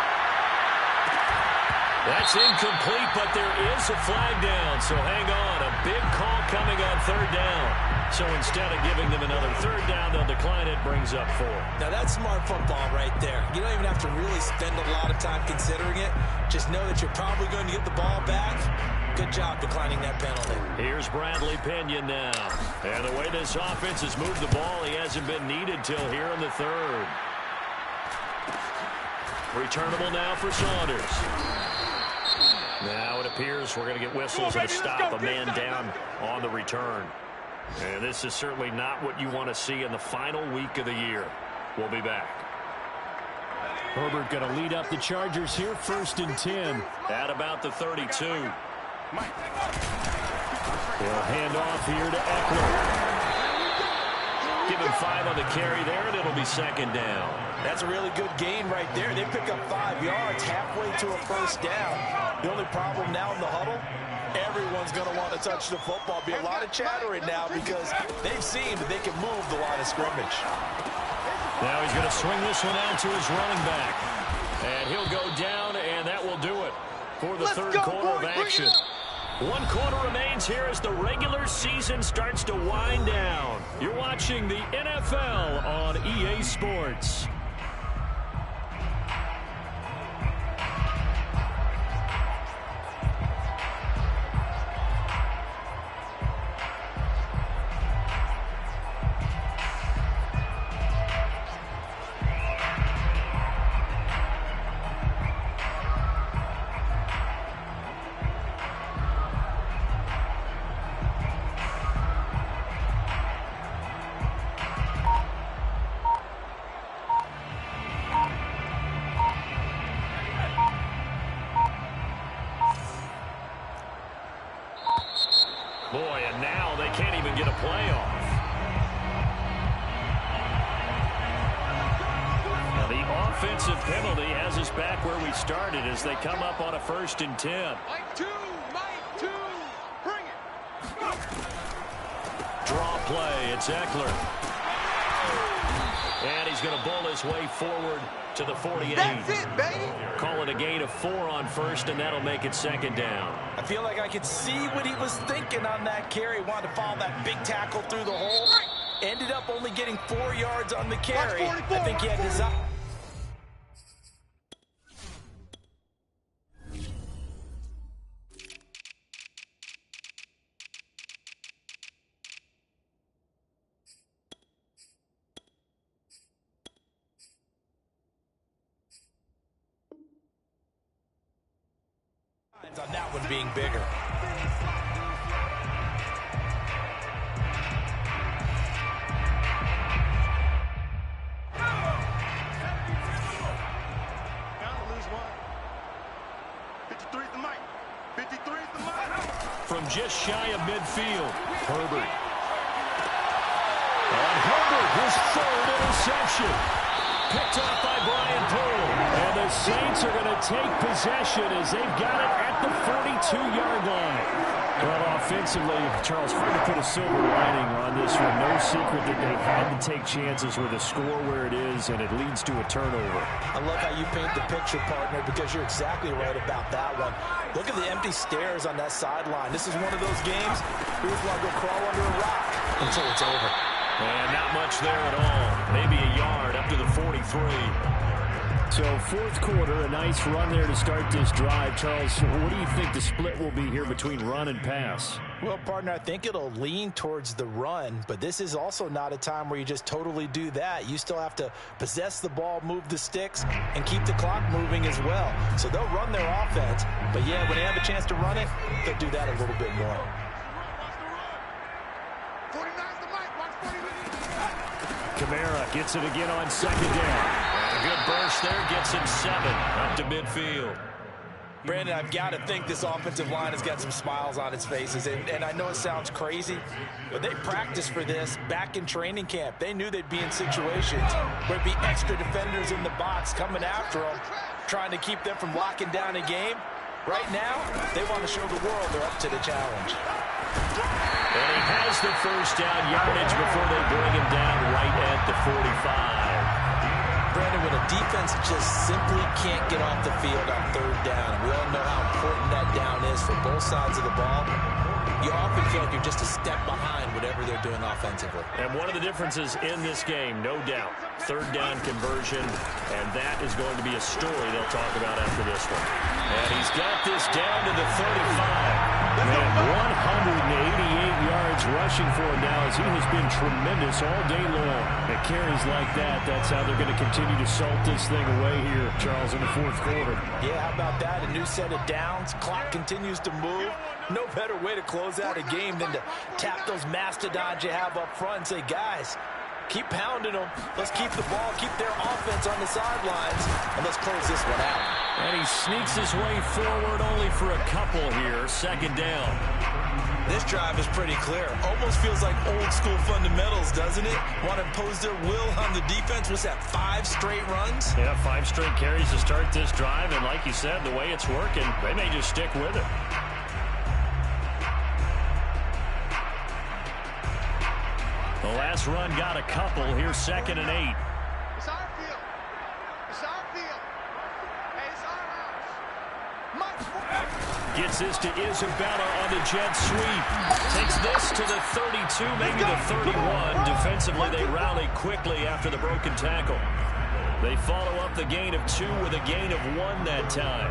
That's incomplete, but there is a flag down, so hang on. A big call coming on third down. So instead of giving them another third down, they'll decline it, brings up 4. Now that's smart football right there. You don't even have to really spend a lot of time considering it. Just know that you're probably going to get the ball back. Good job declining that penalty. Here's Bradley Pinion now. And the way this offense has moved the ball, he hasn't been needed till here in the third. Returnable now for Saunders. Now it appears we're going to get whistles and a stop, a man down on the return. And this is certainly not what you want to see in the final week of the year. We'll be back. Herbert going to lead up the Chargers here, 1st and 10. At about the 32. They'll hand off here to Eckler. Give him 5 on the carry there, and it'll be 2nd down. That's a really good gain right there. They pick up 5 yards halfway to a first down. The only problem now in the huddle, everyone's going to want to touch the football. Be a lot of chattering now because they've seen that they can move the line of scrimmage. Now he's going to swing this one out to his running back. And he'll go down, and that will do it for the third quarter of action. 1 quarter remains here as the regular season starts to wind down. You're watching the NFL on EA Sports. Boy, and now they can't even get a play off. Now the offensive penalty has us back where we started as they come up on a 1st and 10. Mike 2, bring it. Draw play, it's Eckler. And he's going to bull his way forward to the 48. That's it, baby. Call it a gain of 4 on 1st, and that'll make it 2nd down. I feel like I could see what he was thinking on that carry. Wanted to follow that big tackle through the hole. Ended up only getting 4 yards on the carry. I think he had his eye. On that one being bigger. From just shy of midfield, Herbert. And Herbert, his 3rd interception. Picked off by Brian Poole. And the Saints are going to take possession as they've got it at the 42-yard line. Well, offensively, Charles, hard to put a silver lining on this one. No secret that they've had to take chances with a score where it is, and it leads to a turnover. I love how you paint the picture, partner, because you're exactly right about that one. Look at the empty stairs on that sideline. This is one of those games where you just want to go crawl under a rock until it's over. And not much there at all. Maybe a yard up to the 43. So 4th quarter, a nice run there to start this drive. Charles, what do you think the split will be here between run and pass? Well, partner, I think it'll lean towards the run, but this is also not a time where you just totally do that. You still have to possess the ball, move the sticks, and keep the clock moving as well. So they'll run their offense, but yeah, when they have a chance to run it, they'll do that a little bit more. Kamara gets it again on 2nd down. A good burst there, gets him 7 up to midfield. Brandon, I've got to think this offensive line has got some smiles on its faces, and I know it sounds crazy, but they practiced for this back in training camp. They knew they'd be in situations where it'd be extra defenders in the box coming after them, trying to keep them from locking down a game. Right now, they want to show the world they're up to the challenge. And he has the 1st down yardage before they bring him down right at the 45. defense just simply can't get off the field on third down. We all know how important that down is for both sides of the ball. You often feel like you're just a step behind whatever they're doing offensively. And one of the differences in this game, no doubt, third down conversion, and that is going to be a story they'll talk about after this one. And he's got this down to the 35. Man, 188 yards rushing for him now as he has been tremendous all day long. At carries like that, that's how they're going to continue to salt this thing away here, Charles, in the fourth quarter. Yeah, how about that? A new set of downs. Clock continues to move. No better way to close out a game than to tap those mastodons you have up front and say, guys, keep pounding them. Let's keep the ball, keep their offense on the sidelines, and let's close this one out. And he sneaks his way forward only for a couple here. Second down. This drive is pretty clear. Almost feels like old school fundamentals, doesn't it? Want to impose their will on the defense. Was that 5 straight runs? Yeah, 5 straight carries to start this drive. And like you said, the way it's working, they may just stick with it. The last run got a couple. Here's 2nd and 8. It's our field. It's our field. Hey, it's our house. Gets this to Isabella on the jet sweep. Takes this to the 32, maybe the 31. Defensively, they rally quickly after the broken tackle. They follow up the gain of 2 with a gain of 1 that time.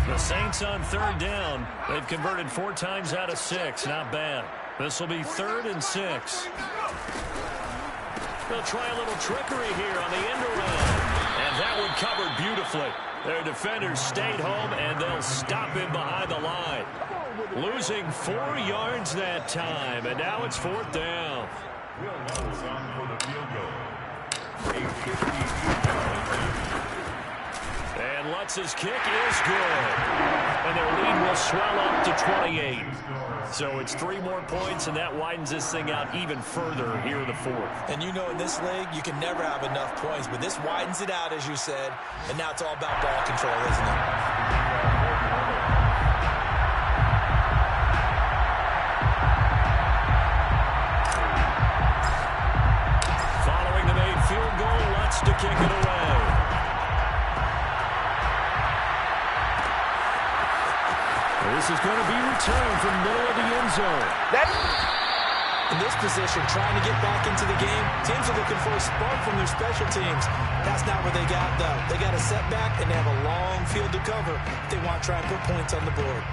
The Saints on third down. They've converted 4 times out of 6. Not bad. This will be 3rd and 6. They'll try a little trickery here on the end around. And that one covered beautifully. Their defenders stayed home, and they'll him behind the line. Losing 4 yards that time, and now it's 4th down. And Lutz's kick is good. And their lead will swell up to 28. So it's 3 more points, and that widens this thing out even further here in the 4th. And you know, in this league, you can never have enough points, but this widens it out, as you said, and now it's all about ball control, isn't it? Following the made field goal, Lutz to kick it away. This is going to be returned from middle of the end zone. In this position, trying to get back into the game, teams are looking for a spark from their special teams. That's not what they got, though. They got a setback, and they have a long field to cover if they want to try and put points on the board.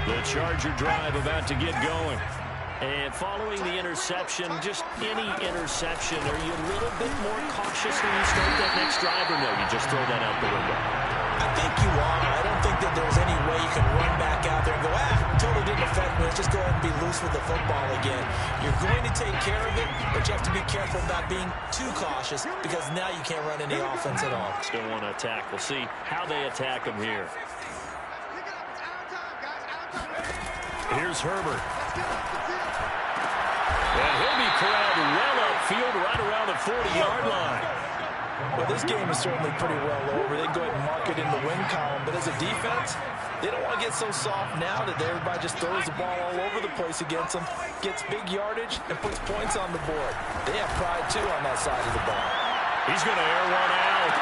The Charger drive about to get going. And following the interception, just any interception, are you a little bit more cautious when you start that next drive, or no, you just throw that out the window? I think you are. I don't think that there's any way you can run back out there and go, totally didn't affect me. Let's just go ahead and be loose with the football again. You're going to take care of it, but you have to be careful about being too cautious because now you can't run any offense at all. Still want to attack. We'll see how they attack them here. Here's Herbert. And he'll be corralled well upfield right around the 40-yard line. Well, this game is certainly pretty well over. They go ahead and mark it in the win column. But as a defense, they don't want to get so soft now that everybody just throws the ball all over the place against them, gets big yardage, and puts points on the board. They have pride, too, on that side of the ball. He's going to air one out.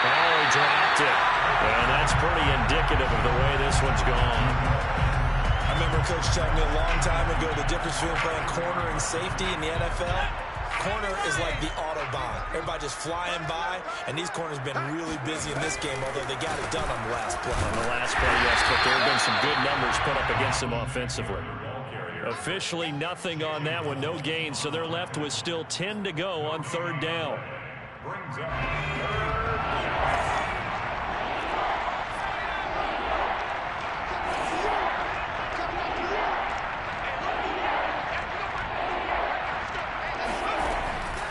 Oh, he dropped it. And that's pretty indicative of the way this one's gone. I remember Coach telling me a long time ago the difference between playing corner and safety in the NFL. Corner is like the Autobahn. Everybody just flying by, and these corners have been really busy in this game, although they got it done on the last play. On the last play, yes, but there have been some good numbers put up against them offensively. Officially nothing on that one, no gain, so they're left with still 10 to go on third down. Brings up third down.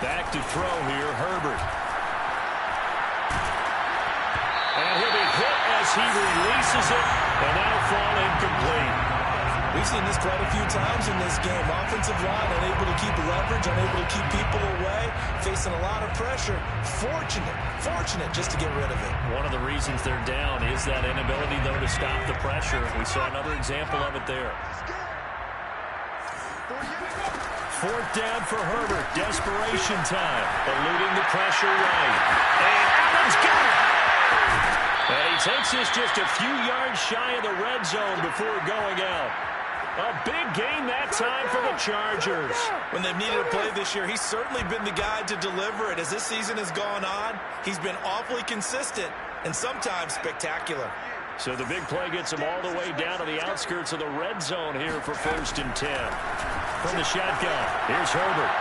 Back to throw here, Herbert. And he'll be hit as he releases it, and that'll fall incomplete. We've seen this quite a few times in this game. Offensive line unable to keep leverage, unable to keep people away, facing a lot of pressure. Fortunate just to get rid of it. One of the reasons they're down is that inability, though, to stop the pressure. We saw another example of it there. Fourth down for Herbert. Desperation time. Eluding the pressure right. And Adams got it. And he takes this just a few yards shy of the red zone before going out. A big gain that time for the Chargers. When they've needed a play this year, he's certainly been the guy to deliver it. As this season has gone on, he's been awfully consistent and sometimes spectacular. So the big play gets him all the way down to the outskirts of the red zone here for 1st and 10. From the shotgun, here's Herbert.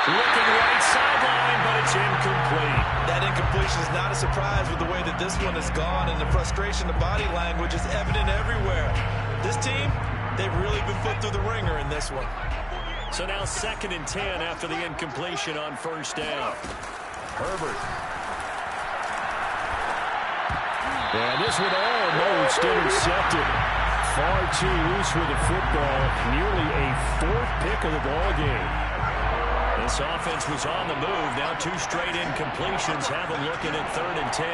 Looking right sideline, but it's incomplete. That incompletion is not a surprise with the way that this one has gone, and the frustration, the body language is evident everywhere. This team, they've really been put through the ringer in this one. So now 2nd and 10 after the incompletion on 1st down. Herbert. And this one almost intercepted. Far too loose with the football. Nearly a 4th pick of the ball game. This offense was on the move. Now 2 straight incompletions have them looking at 3rd and 10.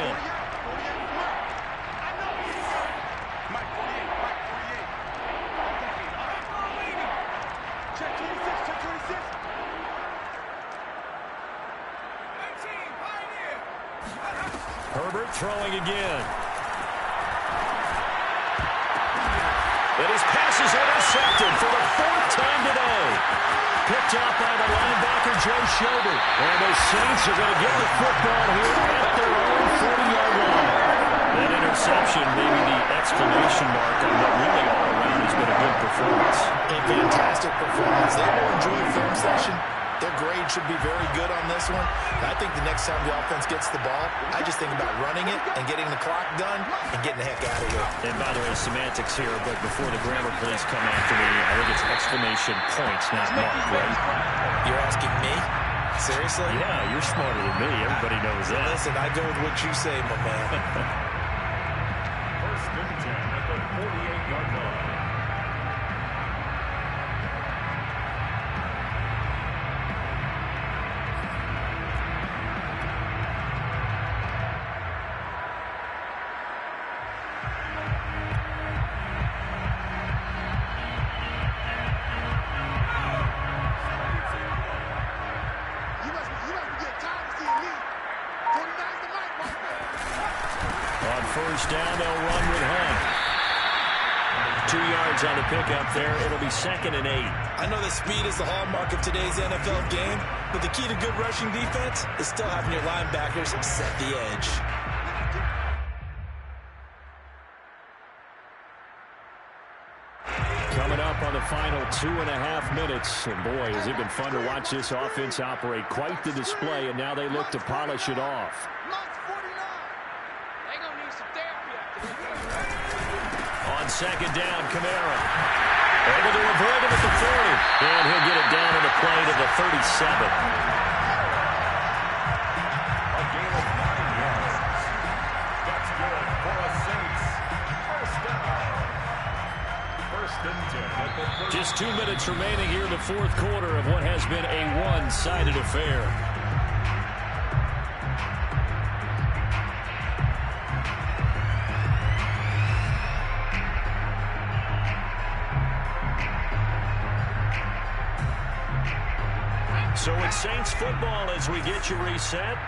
Herbert throwing again. And his pass is intercepted for the 4th time today. Picked up by the linebacker, Joe Schobert. And the Saints are going to get the football here at their own 40-yard line. That interception, maybe the exclamation mark on what really all around has been a good performance. A fantastic performance. They will enjoy film session. Their grade should be very good on this one. And I think the next time the offense gets the ball, I just think about running it and getting the clock done and getting the heck out of here. And by the way, semantics here, but before the grammar police come after me, I think it's exclamation points, not mark, right? You're asking me? Seriously? Yeah, you're smarter than me. Everybody knows that. Listen, I go with what you say, my man. 1st and 10 at the 48-yard line. Down, they'll run with Hunt. 2 yards on the pickup there. It'll be 2nd and 8. I know that speed is the hallmark of today's NFL game, but the key to good rushing defense is still having your linebackers set the edge. Coming up on the final 2.5 minutes. And boy, has it been fun to watch this offense operate. Quite the display, and now they look to polish it off. On 2nd down, Kamara. Able to avoid him at the 40. And he'll get it down on the play to the 37. A gain of 9 yards. That's good for a Saints. 1st down. 1st and 10 at the 30. Just 2 minutes remaining here in the 4th quarter of what has been a one-sided affair. So it's Saints football as we get you reset.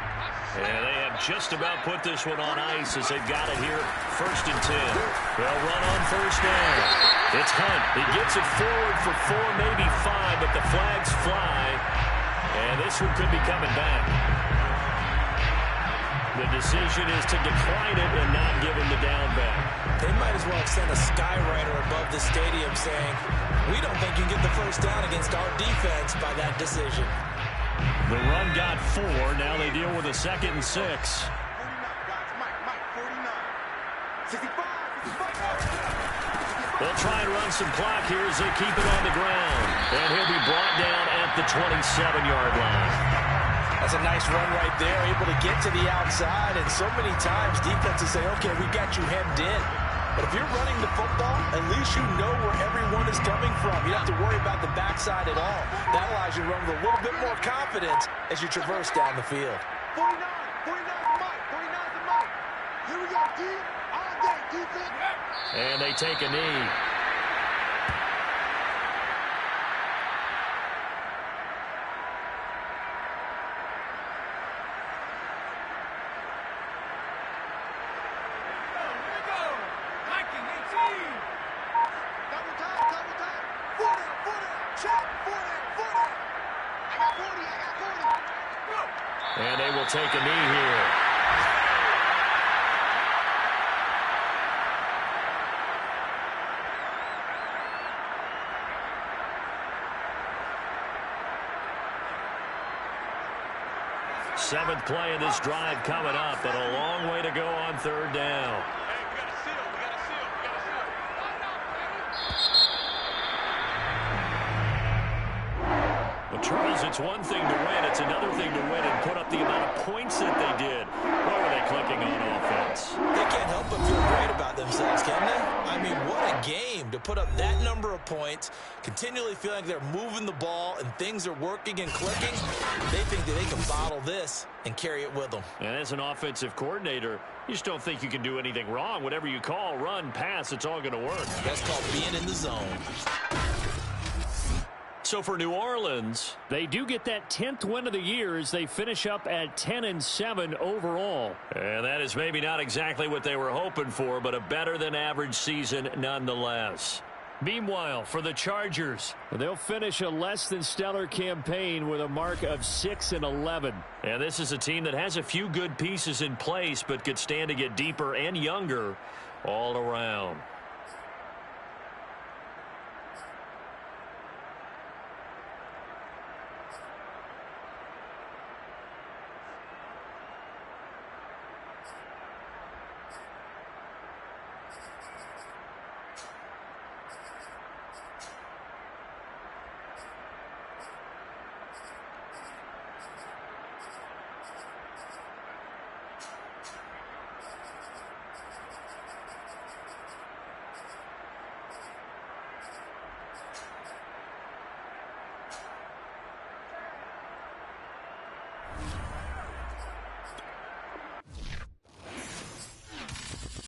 And they have just about put this one on ice as they've got it here. 1st and 10. They'll run on 1st down. It's Hunt. He gets it forward for 4, maybe 5, but the flags fly. And this one could be coming back. The decision is to decline it and not give him the down back. They might as well have sent a skywriter above the stadium saying, we don't think you can get the 1st down against our defense by that decision. The run got 4. Now they deal with a 2nd and 6. They'll try and run some clock here as they keep it on the ground. And he'll be brought down at the 27-yard line. That's a nice run right there, able to get to the outside. And so many times defenses say, okay, we got you hemmed in. But if you're running the football, at least you know where everyone is coming from. You don't have to worry about the backside at all. That allows you to run with a little bit more confidence as you traverse down the field. 49 the mic. 49 the mic. Here we go, D. All day, defense. And they take a knee. And they will take a knee here. Seventh play of this drive coming up, but a long way to go on third down. Well, Charles, it's one thing to win. It's another thing to win and put up the amount of points that they did. Boy, were they clicking on offense. They can't help but feel great about themselves, can they? I mean, what a game to put up that number of points, continually feeling like they're moving the ball and things are working and clicking. They think that they can bottle this and carry it with them. And as an offensive coordinator, you just don't think you can do anything wrong. Whatever you call, run, pass, it's all going to work. That's called being in the zone. So for New Orleans, they do get that 10th win of the year as they finish up at 10-7 overall. And that is maybe not exactly what they were hoping for, but a better than average season nonetheless. Meanwhile, for the Chargers, they'll finish a less than stellar campaign with a mark of 6-11. And this is a team that has a few good pieces in place, but could stand to get deeper and younger all around.